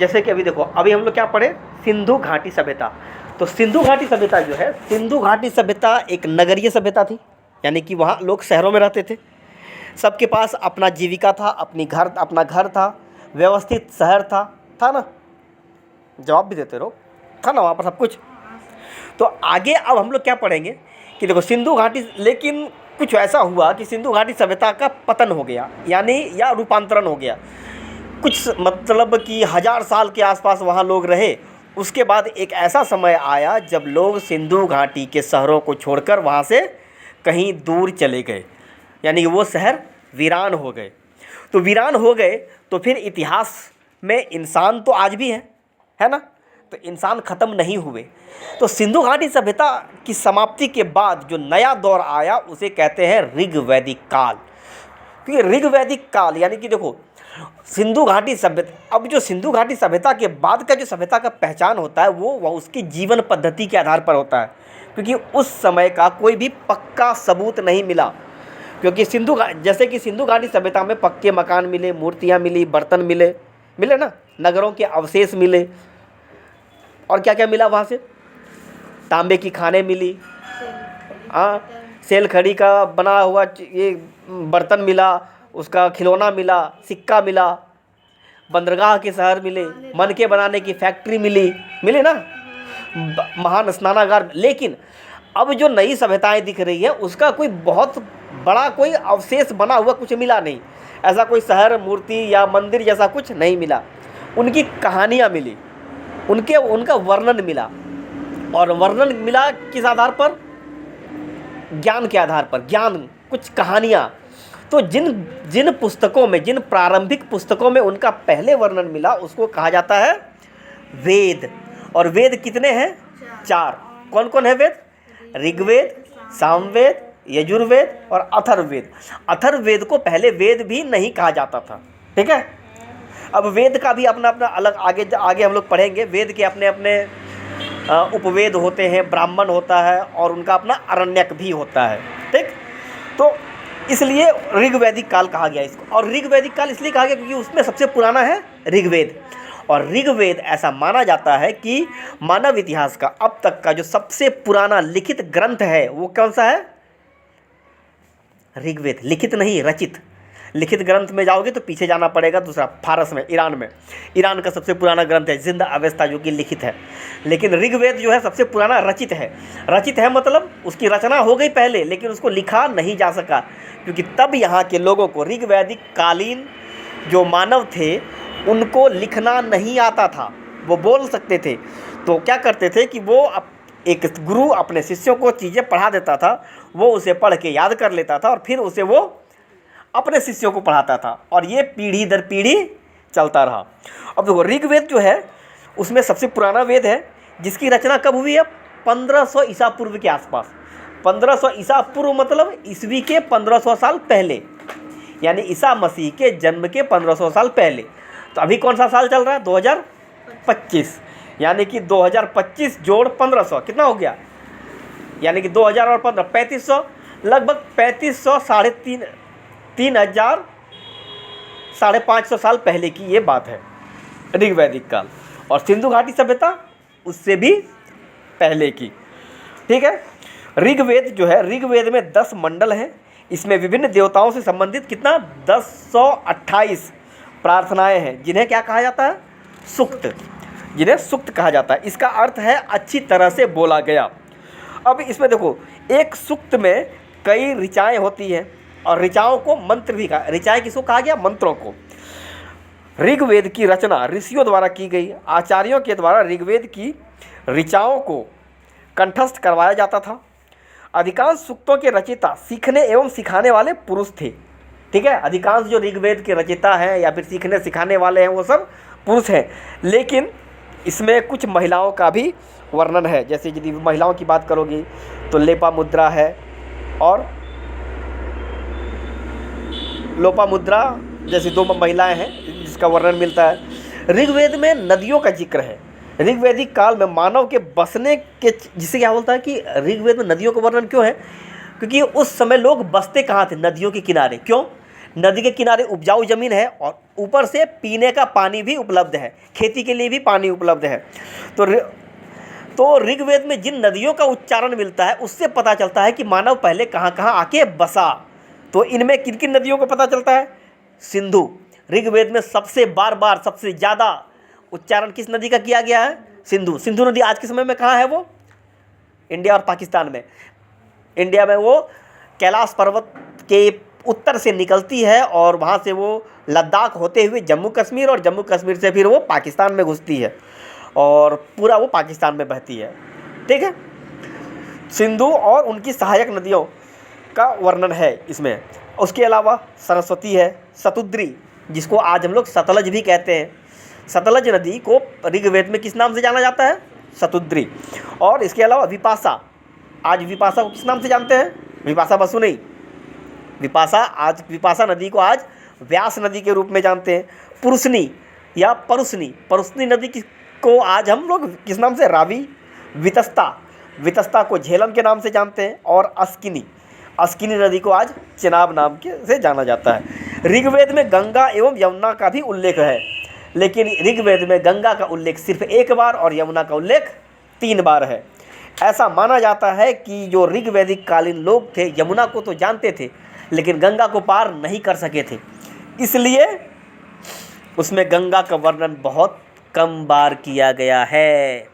जैसे कि अभी देखो, अभी हम लोग क्या पढ़े, सिंधु घाटी सभ्यता। तो सिंधु घाटी सभ्यता जो है, सिंधु घाटी सभ्यता एक नगरीय सभ्यता थी, यानी कि वहाँ लोग शहरों में रहते थे, सबके पास अपना जीविका था, अपना घर था, व्यवस्थित शहर था ना, जवाब भी देते रहो, था ना वहाँ पर सब कुछ। तो आगे अब हम लोग क्या पढ़ेंगे कि देखो सिंधु घाटी, लेकिन कुछ ऐसा हुआ कि सिंधु घाटी सभ्यता का पतन हो गया, यानी या रूपांतरण हो गया। कुछ मतलब कि 1000 साल के आसपास वहाँ लोग रहे। उसके बाद एक ऐसा समय आया जब लोग सिंधु घाटी के शहरों को छोड़कर वहाँ से कहीं दूर चले गए, यानी वो शहर वीरान हो गए। तो वीरान हो गए तो फिर इतिहास में इंसान तो आज भी है ना, तो इंसान ख़त्म नहीं हुए। तो सिंधु घाटी सभ्यता की समाप्ति के बाद जो नया दौर आया उसे कहते हैं ऋग्वैदिक काल। क्योंकि ऋग्वैदिक काल यानी कि देखो सिंधु घाटी सभ्यता, अब जो सिंधु घाटी सभ्यता के बाद का जो सभ्यता का पहचान होता है वो उसकी जीवन पद्धति के आधार पर होता है, क्योंकि उस समय का कोई भी पक्का सबूत नहीं मिला। क्योंकि जैसे कि सिंधु घाटी सभ्यता में पक्के मकान मिले, मूर्तियाँ मिली, बर्तन मिले ना, नगरों के अवशेष मिले, और क्या क्या मिला वहाँ से, तांबे की खाने मिली, हाँ, सेल खड़ी का बना हुआ ये बर्तन मिला, उसका खिलौना मिला, सिक्का मिला, बंदरगाह के शहर मिले, मनके बनाने की फैक्ट्री मिले ना, महान स्नानागार। लेकिन अब जो नई सभ्यताएं दिख रही है उसका कोई बहुत बड़ा कोई अवशेष बना हुआ कुछ मिला नहीं, ऐसा कोई शहर, मूर्ति या मंदिर जैसा कुछ नहीं मिला। उनकी कहानियाँ मिली, उनका वर्णन मिला, और वर्णन मिला किस आधार पर, ज्ञान के आधार पर, ज्ञान, कुछ कहानियाँ। तो जिन पुस्तकों में, जिन प्रारंभिक पुस्तकों में उनका पहले वर्णन मिला उसको कहा जाता है वेद। और वेद कितने हैं, 4। कौन कौन है वेद, ऋग्वेद, सामवेद, यजुर्वेद और अथर्ववेद। अथर्ववेद को पहले वेद भी नहीं कहा जाता था, ठीक है। अब वेद का भी अपना अपना अलग, आगे हम लोग पढ़ेंगे। वेद के अपने अपने उपवेद होते हैं, ब्राह्मण होता है और उनका अपना अरण्यक भी होता है, ठीक। तो इसलिए ऋग्वैदिक काल कहा गया इसको। और ऋग्वैदिक काल इसलिए कहा गया क्योंकि उसमें सबसे पुराना है ऋग्वेद। और ऋग्वेद ऐसा माना जाता है कि मानव इतिहास का अब तक का जो सबसे पुराना लिखित ग्रंथ है वो कौन सा है, ऋग्वेद। लिखित नहीं, रचित। लिखित ग्रंथ में जाओगे तो पीछे जाना पड़ेगा, दूसरा फारस में, ईरान का सबसे पुराना ग्रंथ है जिंद अवेस्ता, जो कि लिखित है। लेकिन ऋग्वेद जो है सबसे पुराना रचित है। रचित है मतलब उसकी रचना हो गई पहले, लेकिन उसको लिखा नहीं जा सका, क्योंकि तब यहाँ के लोगों को, ऋग्वैदिक कालीन जो मानव थे उनको लिखना नहीं आता था। वो बोल सकते थे तो क्या करते थे कि वो एक गुरु अपने शिष्यों को चीज़ें पढ़ा देता था, वो उसे पढ़ के याद कर लेता था और फिर उसे वो अपने शिष्यों को पढ़ाता था, और ये पीढ़ी दर पीढ़ी चलता रहा। अब देखो ऋग्वेद जो है उसमें सबसे पुराना वेद है, जिसकी रचना कब हुई है, 1500 ईसा पूर्व के आसपास। 1500 ईसा पूर्व मतलब ईसवी के 1500 साल पहले, यानी ईसा मसीह के जन्म के 1500 साल पहले। तो अभी कौन सा साल चल रहा है, 2025, यानी कि 2025 जोड़ 1500 कितना हो गया, यानी कि 2000 और 15, 3500, लगभग 3500, 3000, 550 साल पहले की ये बात है ऋग्वैदिक काल। और सिंधु घाटी सभ्यता उससे भी पहले की, ठीक है। ऋग्वेद जो है, ऋग्वेद में 10 मंडल हैं। इसमें विभिन्न देवताओं से संबंधित कितना, 1028 प्रार्थनाएं हैं, जिन्हें क्या कहा जाता है, सूक्त, जिन्हें सूक्त कहा जाता है। इसका अर्थ है अच्छी तरह से बोला गया। अब इसमें देखो, एक सूक्त में कई ऋचाएँ होती हैं, और ऋचाओं को मंत्र भी कहा, ऋचाएँ किसको कहा गया, मंत्रों को। ऋग्वेद की रचना ऋषियों द्वारा की गई। आचार्यों के द्वारा ऋग्वेद की ऋचाओं को कंठस्थ करवाया जाता था। अधिकांश सूक्तों के रचयिता सीखने एवं सिखाने वाले पुरुष थे, ठीक है। अधिकांश जो ऋग्वेद के रचयिता हैं या फिर सीखने सिखाने वाले हैं वो सब पुरुष हैं, लेकिन इसमें कुछ महिलाओं का भी वर्णन है। जैसे यदि महिलाओं की बात करोगी तो लोपामुद्रा है, और लोपामुद्रा जैसी 2 महिलाएं हैं जिसका वर्णन मिलता है। ऋग्वेद में नदियों का जिक्र है। ऋग्वैदिक काल में मानव के बसने के, जिसे क्या बोलता है कि ऋग्वेद में नदियों का वर्णन क्यों है, क्योंकि उस समय लोग बसते कहाँ थे, नदियों के किनारे। क्यों, नदी के किनारे उपजाऊ ज़मीन है और ऊपर से पीने का पानी भी उपलब्ध है, खेती के लिए भी पानी उपलब्ध है। तो ऋग्वेद में जिन नदियों का उच्चारण मिलता है उससे पता चलता है कि मानव पहले कहाँ कहाँ आके बसा। तो इनमें किन किन नदियों को पता चलता है? सिंधु। ऋग्वेद में सबसे बार सबसे ज़्यादा उच्चारण किस नदी का किया गया है? सिंधु। सिंधु नदी आज के समय में कहाँ है? वो इंडिया और पाकिस्तान में। इंडिया में वो कैलाश पर्वत के उत्तर से निकलती है और वहाँ से वो लद्दाख होते हुए जम्मू कश्मीर और जम्मू कश्मीर से फिर वो पाकिस्तान में घुसती है और पूरा वो पाकिस्तान में बहती है। ठीक है, सिंधु और उनकी सहायक नदियों का वर्णन है इसमें। उसके अलावा सरस्वती है, सतुद्री जिसको आज हम लोग सतलज भी कहते हैं। सतलज नदी को ऋग्वेद में किस नाम से जाना जाता है? सतुद्री। और इसके अलावा विपाशा, आज विपाशा को किस नाम से जानते हैं? विपाशा बसु नहीं, विपाशा नदी को आज व्यास नदी के रूप में जानते हैं। पुरुषनी या परुष्नी नदी को आज हम लोग किस नाम से? रावी। वितस्ता को झेलम के नाम से जानते हैं। और अस्किनी नदी को आज चेनाब नाम से जाना जाता है। ऋग्वेद में गंगा एवं यमुना का भी उल्लेख है, लेकिन ऋग्वेद में गंगा का उल्लेख सिर्फ 1 बार और यमुना का उल्लेख 3 बार है। ऐसा माना जाता है कि जो ऋग्वैदिक कालीन लोग थे यमुना को तो जानते थे लेकिन गंगा को पार नहीं कर सके थे, इसलिए उसमें गंगा का वर्णन बहुत कम बार किया गया है।